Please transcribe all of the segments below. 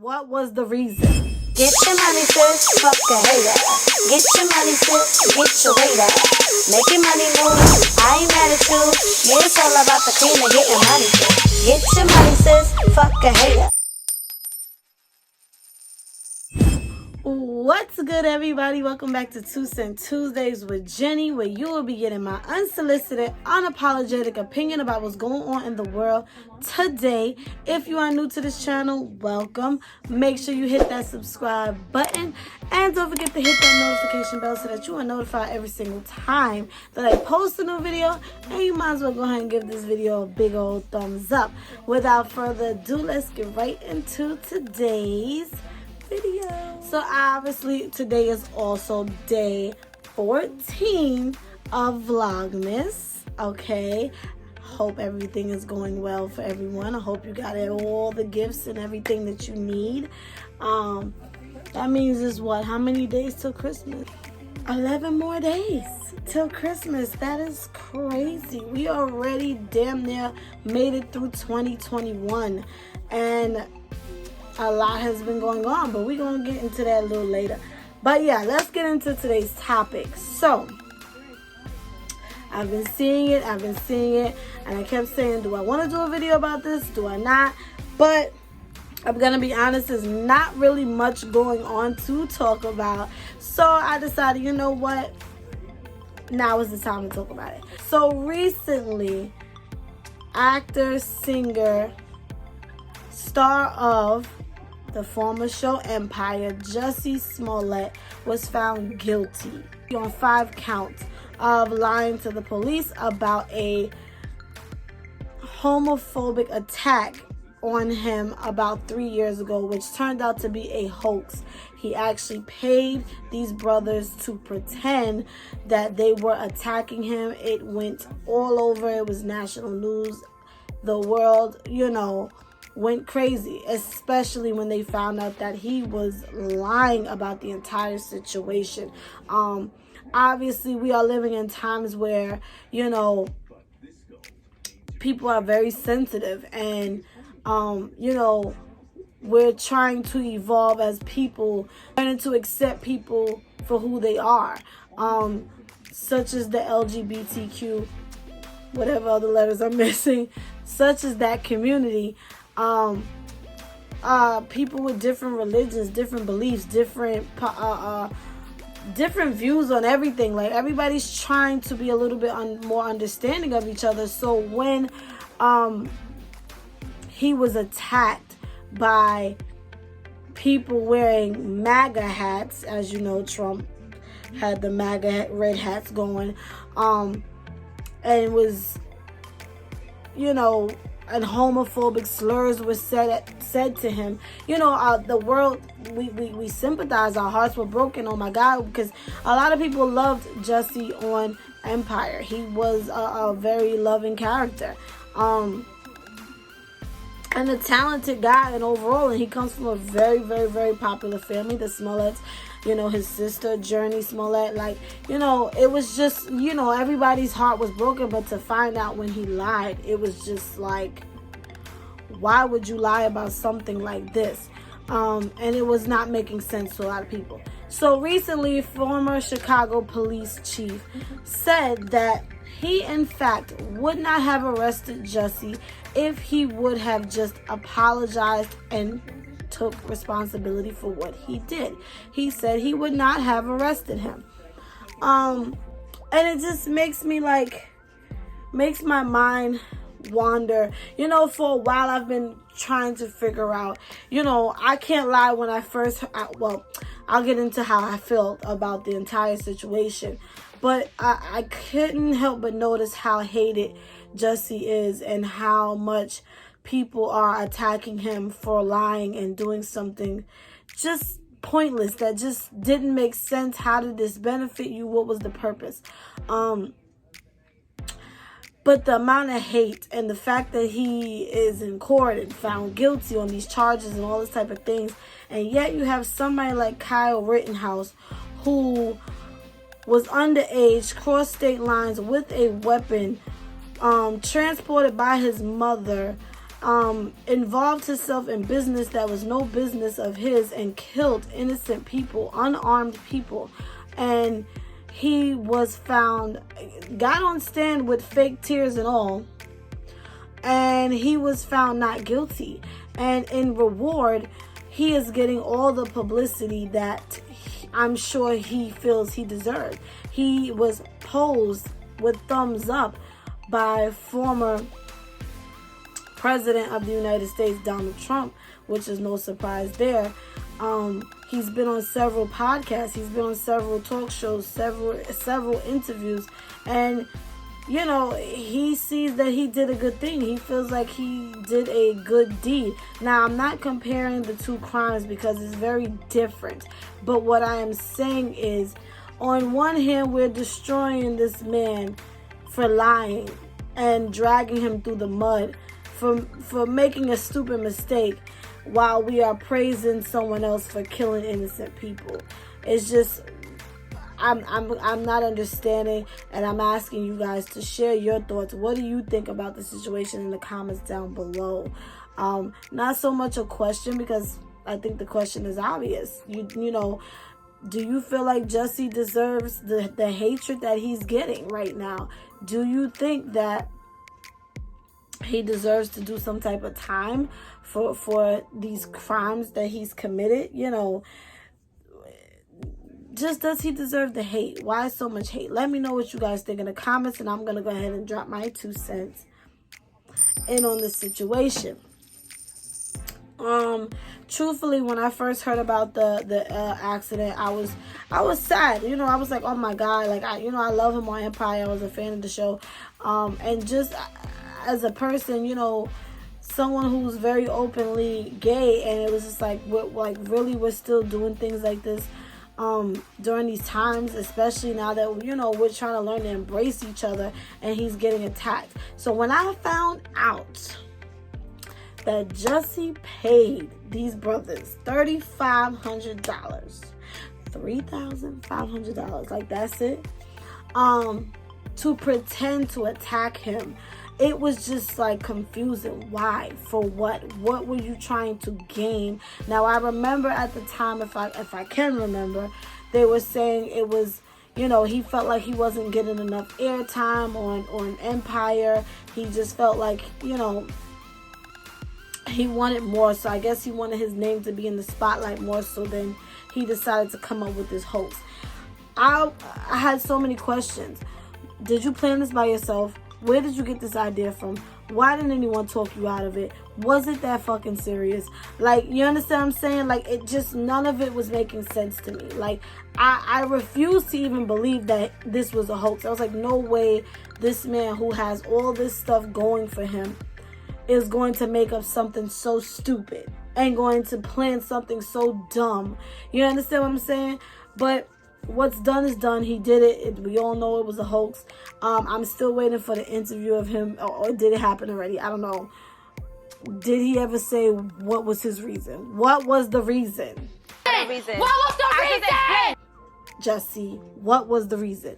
What was the reason? Get your money, sis, fuck a hater. Get your money, sis, get your weight up. Make your money move, I ain't mad at you. Yeah, it's all about the cream and getting money, sis. Get your money, sis, fuck a hater. What's good, everybody? Welcome back to 2 Cent Tuesdays with Jenny, where you will be getting my unsolicited, unapologetic opinion about what's going on in the world today. If you are new to this channel, welcome. Make sure you hit that subscribe button and don't forget to hit that notification bell so that you are notified every single time that I post a new video. And you might as well go ahead and give this video a big old thumbs up. Without further ado, let's get right into today's video. So obviously today is also day 14 of Vlogmas. Okay, hope everything is going well for everyone. I hope you got all the gifts and everything that you need. That means is what, how many days till Christmas? 11 more days till Christmas. That is crazy. We already damn near made it through 2021 and a lot has been going on, but we're going to get into that a little later. But yeah, let's get into today's topic. So, I've been seeing it, and I kept saying, do I want to do a video about this? Do I not? But I'm going to be honest, there's not really much going on to talk about. So, I decided, you know what? Now is the time to talk about it. So, recently, actor, singer, star of the former show Empire, Jussie Smollett, was found guilty on 5 counts of lying to the police about a homophobic attack on him about 3 years ago, which turned out to be a hoax. He actually paid these brothers to pretend that they were attacking him. It went all over. It was national news. The world, went crazy, especially when they found out that he was lying about the entire situation. Obviously, we are living in times where, people are very sensitive and, we're trying to evolve as people, trying to accept people for who they are, such as the LGBTQ, whatever other letters I'm missing, such as that community. People with different religions, different beliefs, different views on everything. Like, everybody's trying to be a little bit more understanding of each other. So when he was attacked by people wearing MAGA hats, as you know, Trump had the MAGA red hats going, and it was, and homophobic slurs were said to him. The world, we sympathize. Our hearts were broken. Oh my God, because a lot of people loved Jussie on Empire. He was a very loving character, and a talented guy, and overall, and he comes from a very, very, very popular family, the Smolletts. His sister, Journey Smollett, it was just, everybody's heart was broken. But to find out when he lied, it was just like, why would you lie about something like this? And it was not making sense to a lot of people. So recently, former Chicago police chief said that he, in fact, would not have arrested Jussie if he would have just apologized and took responsibility for what he did. He said he would not have arrested him. And it just makes my mind wander. For a while I've been trying to figure out, I can't lie, when I first, I'll get into how I felt about the entire situation, but I couldn't help but notice how hated Jussie is and how much people are attacking him for lying and doing something just pointless that just didn't make sense. How did this benefit you? What was the purpose? But the amount of hate and the fact that he is in court and found guilty on these charges and all this type of things, and yet you have somebody like Kyle Rittenhouse, who was underage, crossed state lines with a weapon, transported by his mother, involved himself in business that was no business of his and killed innocent people, unarmed people. And he was found, got on stand with fake tears and all, and he was found not guilty. And in reward, he is getting all the publicity that I'm sure he feels he deserved. He was posed with thumbs up by former President of the United States, Donald Trump, which is no surprise there. He's been on several podcasts. He's been on several talk shows, several interviews. And, you know, he sees that he did a good thing. He feels like he did a good deed. Now, I'm not comparing the two crimes because it's very different. But what I am saying is, on one hand, we're destroying this man for lying and dragging him through the mud for making a stupid mistake, while we are praising someone else for killing innocent people. It's just, I'm not understanding, and I'm asking you guys to share your thoughts. What do you think about the situation in the comments down below? Not so much a question, because I think the question is obvious. You know, do you feel like Jussie deserves the hatred that he's getting right now? Do you think that he deserves to do some type of time for these crimes that he's committed? You know, just, does he deserve the hate? Why so much hate? Let me know what you guys think in the comments, and I'm going to go ahead and drop my 2 cents in on the situation. Truthfully, when I first heard about the accident, I was sad. You know, I was like, oh my God, like, I love him on Empire. I was a fan of the show. And just as a person, you know, someone who's very openly gay, and it was just like, we're still doing things like this during these times, especially now that, you know, we're trying to learn to embrace each other, and he's getting attacked. So when I found out that Jussie paid these brothers $3,500, $3,500, like, that's it, to pretend to attack him, it was just like confusing. Why? For what? What were you trying to gain? Now, I remember at the time, if I can remember, they were saying it was, you know, he felt like he wasn't getting enough airtime on Empire. He just felt like, you know, he wanted more. So I guess he wanted his name to be in the spotlight more. So then he decided to come up with this hoax. I had so many questions. Did you plan this by yourself? Where did you get this idea from? Why didn't anyone talk you out of it? Was it that fucking serious? Like, you understand what I'm saying? Like, it just, none of it was making sense to me. Like, I refused to even believe that this was a hoax. I was like, no way this man who has all this stuff going for him is going to make up something so stupid and going to plan something so dumb. You understand what I'm saying? But what's done is done. He did it. We all know it was a hoax. I'm still waiting for the interview of him. Or did it happen already? I don't know. Did he ever say what was his reason? What was the reason? What was the reason? Jussie, what was the reason?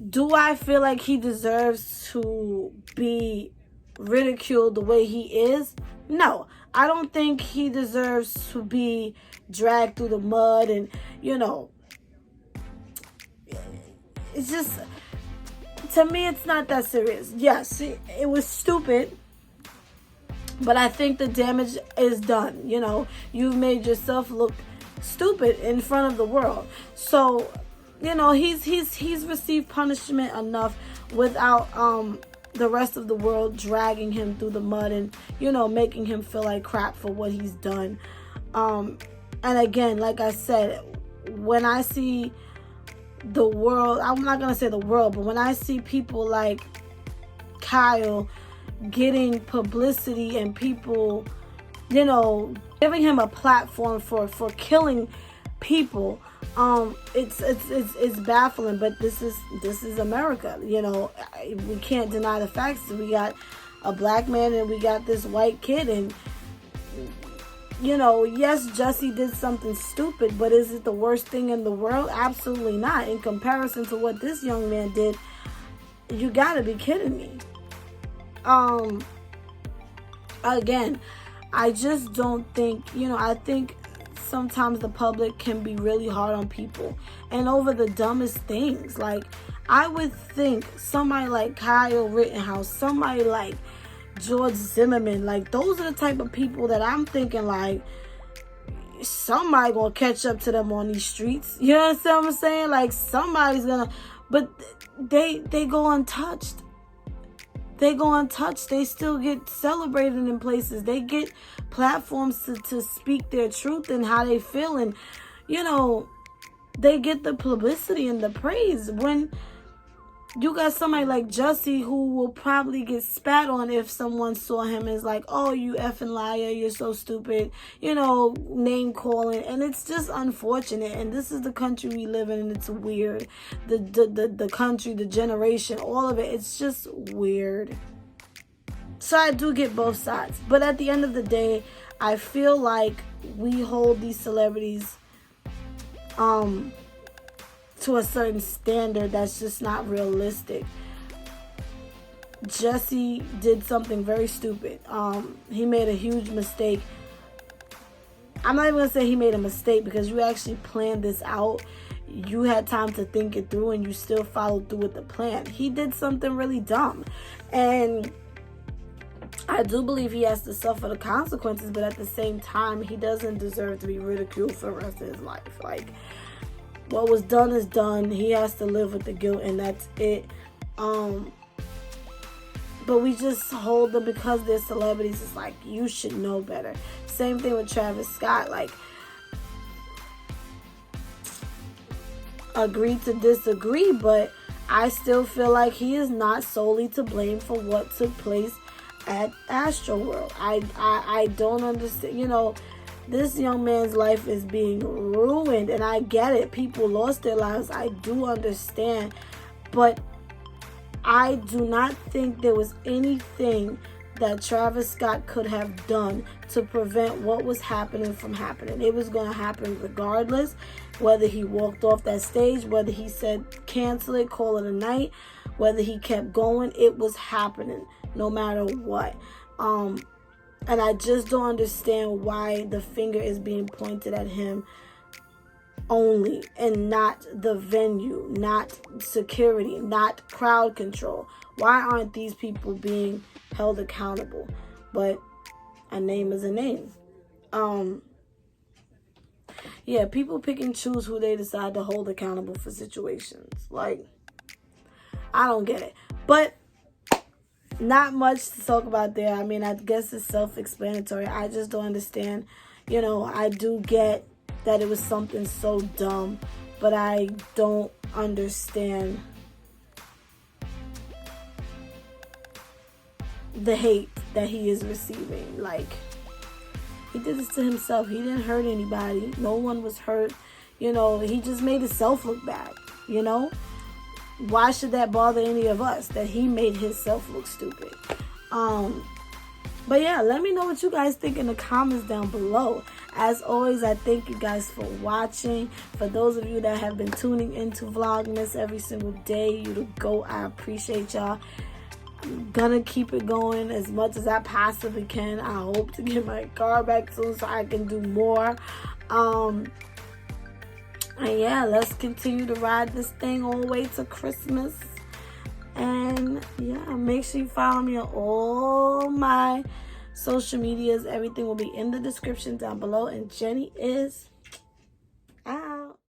Do I feel like he deserves to be ridiculed the way he is? No. I don't think he deserves to be dragged through the mud, and, you know, it's just, to me, it's not that serious. Yes, it was stupid, but I think the damage is done. You know, you've made yourself look stupid in front of the world. So, you know, he's received punishment enough without the rest of the world dragging him through the mud and, you know, making him feel like crap for what he's done. And again, like I said, when I see the world, I'm not going to say the world, but when I see people like Kyle getting publicity and people, you know, giving him a platform for killing people, it's baffling. But this is America. You know, we can't deny the facts. We got a black man and we got this white kid, and, you know, yes, Jussie did something stupid, but is it the worst thing in the world? Absolutely not. In comparison to what this young man did, you gotta be kidding me. Again, I just don't think, I think sometimes the public can be really hard on people and over the dumbest things. Like, I would think somebody like Kyle Rittenhouse, somebody like George Zimmerman, like, those are the type of people that I'm thinking, like, somebody gonna catch up to them on these streets. You know what I'm saying? Like, somebody's gonna, but they go untouched. They go untouched. They still get celebrated in places. They get platforms to speak their truth and how they feel. And, they get the publicity and the praise. When you got somebody like Jussie who will probably get spat on if someone saw him as like, oh, you effing liar, you're so stupid, name calling. And it's just unfortunate. And this is the country we live in, and it's weird. The country, the generation, all of it, it's just weird. So I do get both sides. But at the end of the day, I feel like we hold these celebrities to a certain standard that's just not realistic. Jussie did something very stupid. He made a huge mistake. I'm not even gonna say he made a mistake, because you actually planned this out. You had time to think it through, and you still followed through with the plan. He did something really dumb, and I do believe he has to suffer the consequences, but at the same time, he doesn't deserve to be ridiculed for the rest of his life. Like, what was done is done. He has to live with the guilt, and that's it. But we just hold them because they're celebrities. It's like, you should know better. Same thing with Travis Scott. Like, agree to disagree, but I still feel like he is not solely to blame for what took place at Astroworld. I don't understand. This young man's life is being ruined, and I get it. People lost their lives. I do understand. But I do not think there was anything that Travis Scott could have done to prevent what was happening from happening. It was going to happen regardless, whether he walked off that stage, whether he said cancel it, call it a night, whether he kept going. It was happening no matter what. And I just don't understand why the finger is being pointed at him only, and not the venue, not security, not crowd control. Why aren't these people being held accountable? But a name is a name. Yeah, people pick and choose who they decide to hold accountable for situations. Like, I don't get it. But not much to talk about there. I mean, I guess it's self-explanatory. I just don't understand. I do get that it was something so dumb, but I don't understand the hate that he is receiving. Like, he did this to himself. He didn't hurt anybody. No one was hurt. He just made himself look bad. Why should that bother any of us, that he made himself look stupid? But yeah, let me know what you guys think in the comments down below. As always, I thank you guys for watching. For those of you that have been tuning into Vlogmas every single day, you the GOAT, I appreciate y'all. I'm gonna keep it going as much as I possibly can. I hope to get my car back soon so I can do more. And yeah, let's continue to ride this thing all the way to Christmas. And yeah, make sure you follow me on all my social medias. Everything will be in the description down below. And Jenny is